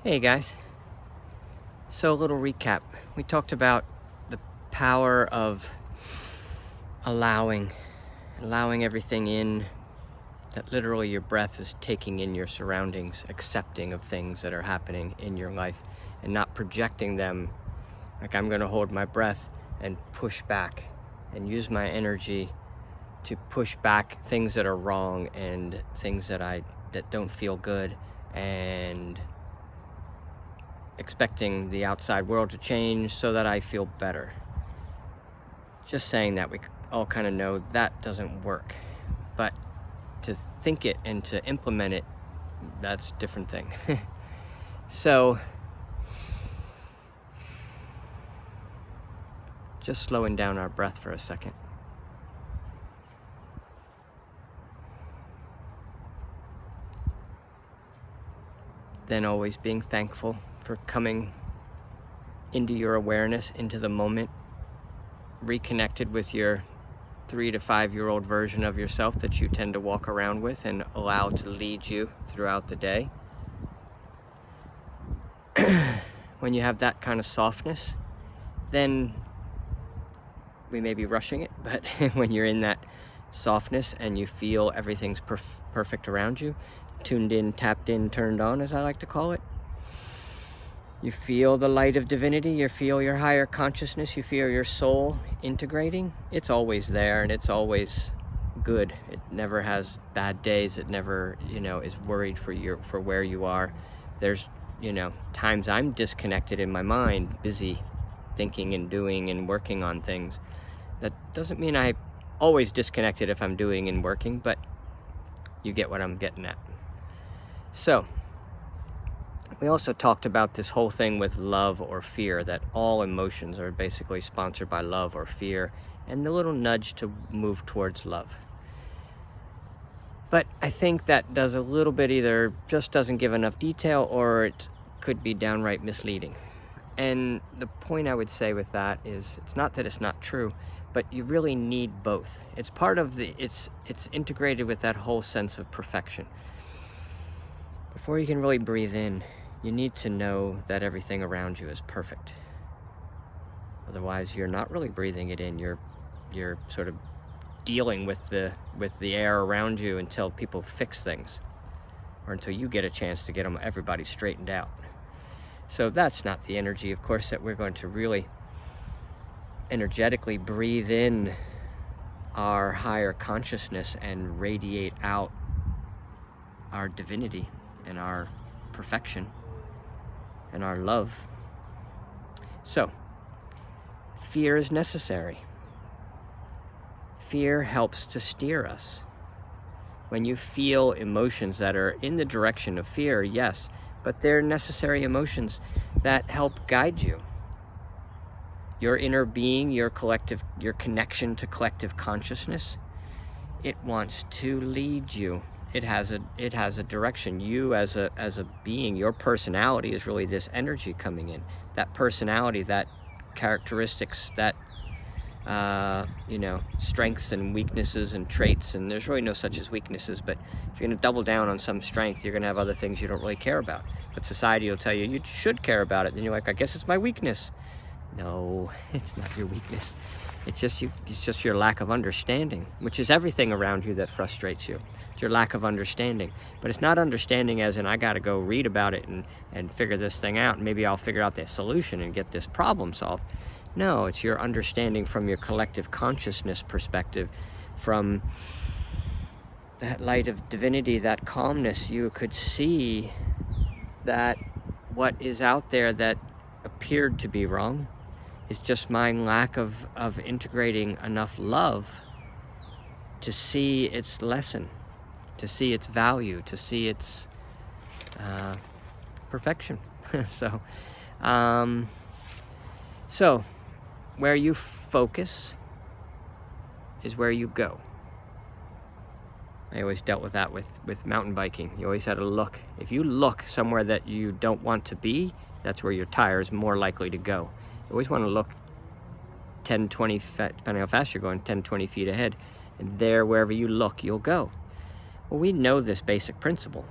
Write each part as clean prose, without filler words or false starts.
Hey guys, so a little recap. We talked about the power of allowing everything in, that literally your breath is taking in your surroundings, accepting of things that are happening in your life and not projecting them. Like, I'm gonna hold my breath and push back and use my energy to push back things that are wrong and things that don't feel good, and expecting the outside world to change so that I feel better. Just saying that, we all kind of know that doesn't work. But to think it and to implement it, that's a different thing. So, just slowing down our breath for a second. Then always being thankful for coming into your awareness, into the moment, reconnected with your 3 to 5 year old version of yourself that you tend to walk around with and allow to lead you throughout the day. When you have that kind of softness, then we may be rushing it, but when you're in that softness and you feel everything's perfect around you, tuned in, tapped in, turned on, as I like to call it, you feel the light of divinity, you feel your higher consciousness, you feel your soul integrating. It's always there and it's always good. It never has bad days. It never, is worried for where you are. There's, times I'm disconnected in my mind, busy thinking and doing and working on things. That doesn't mean I'm always disconnected if I'm doing and working, but you get what I'm getting at. So, we also talked about this whole thing with love or fear, that all emotions are basically sponsored by love or fear, and the little nudge to move towards love. But I think that does a little bit, either just doesn't give enough detail, or it could be downright misleading. And the point I would say with that is, it's not that it's not true, but you really need both. It's part of it's integrated with that whole sense of perfection. Before you can really breathe in, you need to know that everything around you is perfect. Otherwise, you're not really breathing it in. You're sort of dealing with the air around you until people fix things, or until you get a chance to get everybody straightened out. So that's not the energy, of course, that we're going to really energetically breathe in our higher consciousness and radiate out our divinity and our perfection and our love. So, fear is necessary. Fear helps to steer us. When you feel emotions that are in the direction of fear, yes, but they're necessary emotions that help guide you. Your inner being, your connection to collective consciousness, it wants to lead you. It has a direction. You as a being, your personality is really this energy coming in. That personality, that characteristics, that strengths and weaknesses and traits, and there's really no such as weaknesses, but if you're going to double down on some strength, you're going to have other things you don't really care about. But society will tell you you should care about it. Then you're like, I guess it's my weakness. No, it's not your weakness. It's just your lack of understanding, which is everything around you that frustrates you. It's your lack of understanding. But it's not understanding as in, I got to go read about it and figure this thing out, and maybe I'll figure out the solution and get this problem solved. No, it's your understanding from your collective consciousness perspective, from that light of divinity, that calmness. You could see that what is out there that appeared to be wrong is just my lack of integrating enough love to see its lesson, to see its value, to see its perfection. So where you focus is where you go. I always dealt with that with mountain biking. You always had to look. If you look somewhere that you don't want to be, that's where your tire is more likely to go. You always want to look 10, 20, depending how fast you're going, 10, 20 feet ahead. And there, wherever you look, you'll go. Well, we know this basic principle.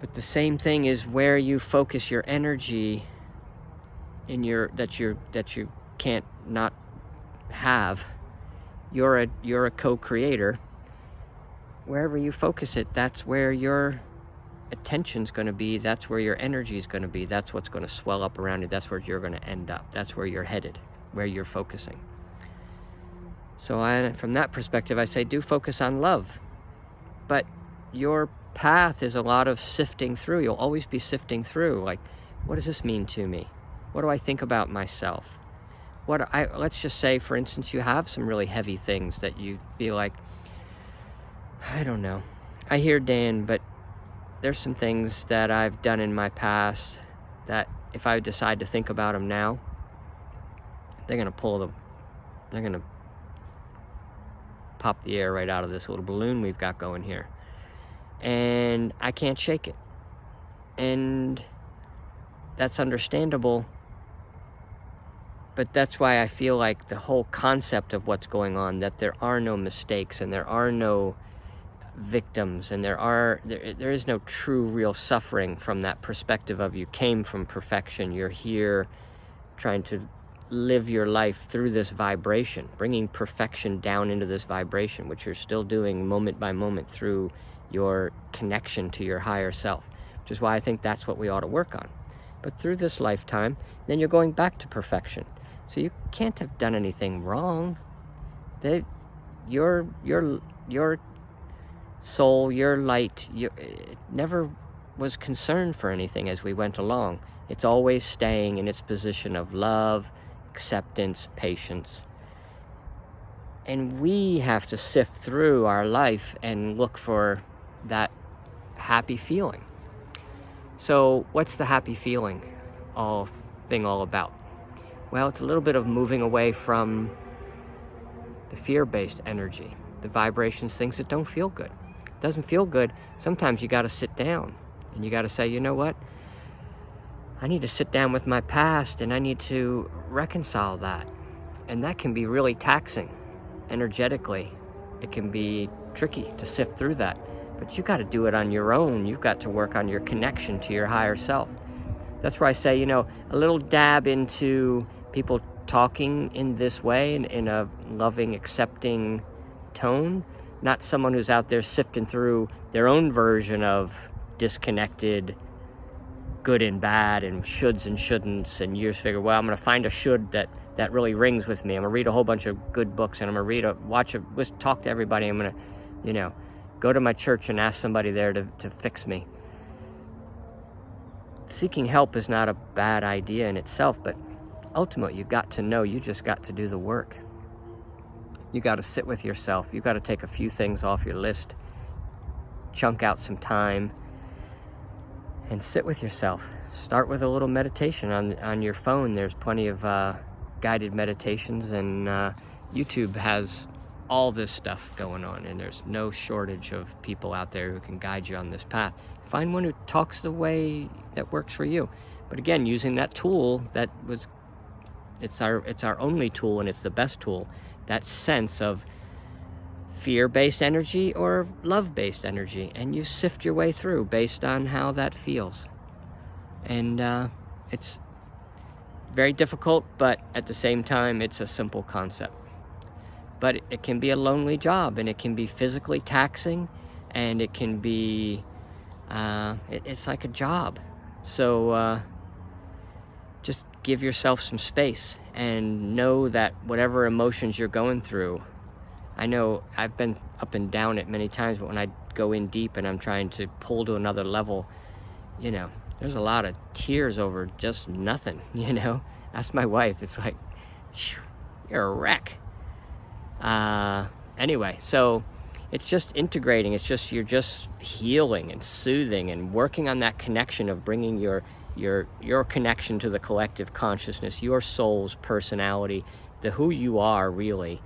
But the same thing is where you focus your energy in that you can't not have. You're a co-creator. Wherever you focus it, that's where your attention's going to be. That's where your energy is going to be. That's what's going to swell up around you. That's where you're going to end up. That's where you're headed, where you're focusing. So from that perspective, I say do focus on love. But your path is a lot of sifting through. You'll always be sifting through. Like, what does this mean to me? What do I think about myself? Let's just say, for instance, you have some really heavy things that you feel like, I don't know. I hear Dan, but there's some things that I've done in my past that if I decide to think about them now, they're going to pop the air right out of this little balloon we've got going here. And I can't shake it. And that's understandable. But that's why I feel like the whole concept of what's going on, that there are no mistakes and there are no victims and there is no true real suffering from that perspective of you came from perfection. You're here trying to live your life through this vibration, bringing perfection down into this vibration, which you're still doing moment by moment through your connection to your higher self, which is why I think that's what we ought to work on. But through this lifetime, then you're going back to perfection. So you can't have done anything wrong. Your soul, your light, it never was concerned for anything as we went along. It's always staying in its position of love, acceptance, patience. And we have to sift through our life and look for that happy feeling. So what's the happy feeling all about? Well, it's a little bit of moving away from the fear-based energy, the vibrations, things that don't feel good. It doesn't feel good. Sometimes you got to sit down and you got to say, you know what? I need to sit down with my past and I need to reconcile that. And that can be really taxing energetically. It can be tricky to sift through that. But you got to do it on your own. You've got to work on your connection to your higher self. That's where I say, you know, a little dab into people talking in this way, in a loving, accepting tone, not someone who's out there sifting through their own version of disconnected good and bad and shoulds and shouldn'ts, and you just figure, well, I'm going to find a should that really rings with me. I'm going to read a whole bunch of good books, and I'm going to talk to everybody. I'm going to, you know, go to my church and ask somebody there to fix me. Seeking help is not a bad idea in itself, but ultimately you got to know, you just got to do the work. You got to sit with yourself. You got to take a few things off your list, chunk out some time, and sit with yourself. Start with a little meditation on your phone. There's plenty of guided meditations, and YouTube has all this stuff going on, and there's no shortage of people out there who can guide you on this path. Find one who talks the way that works for you. But again, using that tool it's our only tool, and it's the best tool, that sense of fear-based energy or love-based energy, and you sift your way through based on how that feels. And it's very difficult, but at the same time, it's a simple concept. But it can be a lonely job, and it can be physically taxing, and it can be, it's like a job. So just give yourself some space and know that whatever emotions you're going through, I know I've been up and down it many times, but when I go in deep and I'm trying to pull to another level, you know, there's a lot of tears over just nothing, you know. Ask my wife, it's like, you're a wreck. Anyway, so it's just integrating. It's just, you're just healing and soothing and working on that connection of bringing your connection to the collective consciousness, your soul's personality, the who you are really.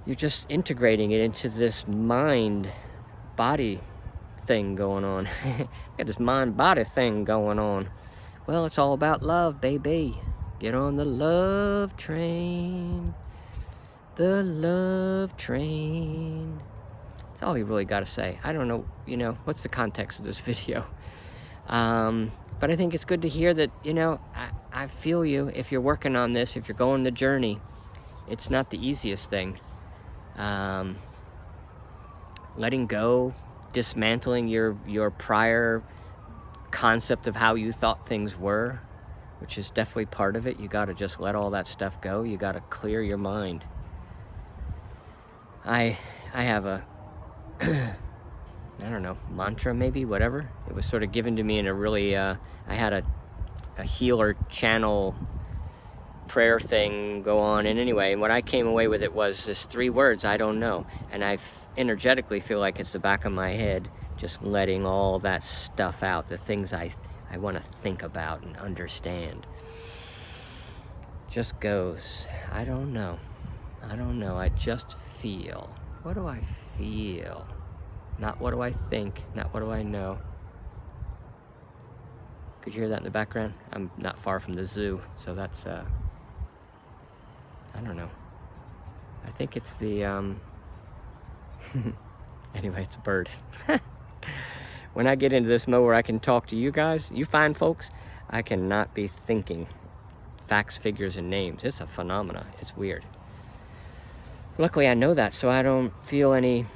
You're just integrating it into this mind-body thing going on. Got this mind-body thing going on. Well, it's all about love, baby. Get on the love train. The love train. That's all you really got to say. I don't know, you know, what's the context of this video. But I think it's good to hear that, you know, I feel you. If you're working on this, if you're going the journey, it's not the easiest thing. Letting go, dismantling your prior concept of how you thought things were, which is definitely part of it. You got to just let all that stuff go. You got to clear your mind. I have a I don't know, mantra maybe, whatever. It was sort of given to me in a really, I had a healer channel prayer thing go on, and anyway, what I came away with it was this 3 words, I don't know. And I energetically feel like it's the back of my head, just letting all that stuff out, the things I want to think about and understand. Just goes, I don't know. I don't know, I just feel. What do I feel? Not what do I think, not what do I know. Could you hear that in the background? I'm not far from the zoo, so that's, I don't know. I think it's the, anyway, it's a bird. When I get into this mode where I can talk to you guys, you fine folks, I cannot be thinking facts, figures, and names. It's a phenomena. It's weird. Luckily, I know that, so I don't feel any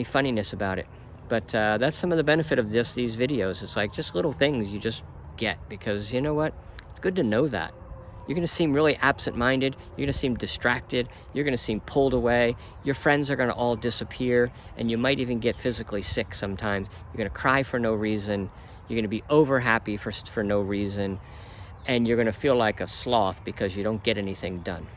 funniness about it. But that's some of the benefit of just these videos. It's like just little things you just get, because you know what? It's good to know that. You're going to seem really absent-minded. You're going to seem distracted. You're going to seem pulled away. Your friends are going to all disappear, and you might even get physically sick sometimes. You're going to cry for no reason. You're going to be over-happy for no reason, and you're going to feel like a sloth because you don't get anything done.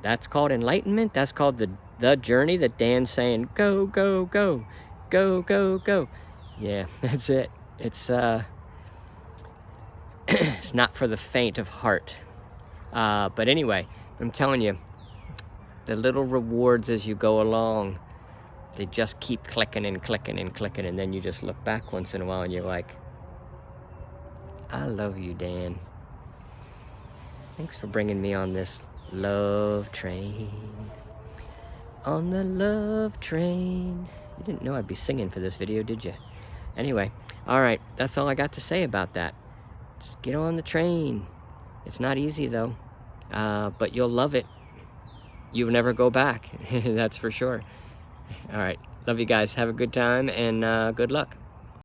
That's called enlightenment. That's called the journey that Dan's saying, go, go, go, go, go, go. Yeah, that's it. It's it's not for the faint of heart. But anyway, I'm telling you, the little rewards as you go along, they just keep clicking and clicking and clicking, and then you just look back once in a while and you're like, I love you, Dan. Thanks for bringing me on this love train. On the love train. You didn't know I'd be singing for this video, did you? Anyway, all right, that's all I got to say about that. Just get on the train. It's not easy though, but you'll love it. You'll never go back, that's for sure. All right, love you guys. Have a good time and good luck.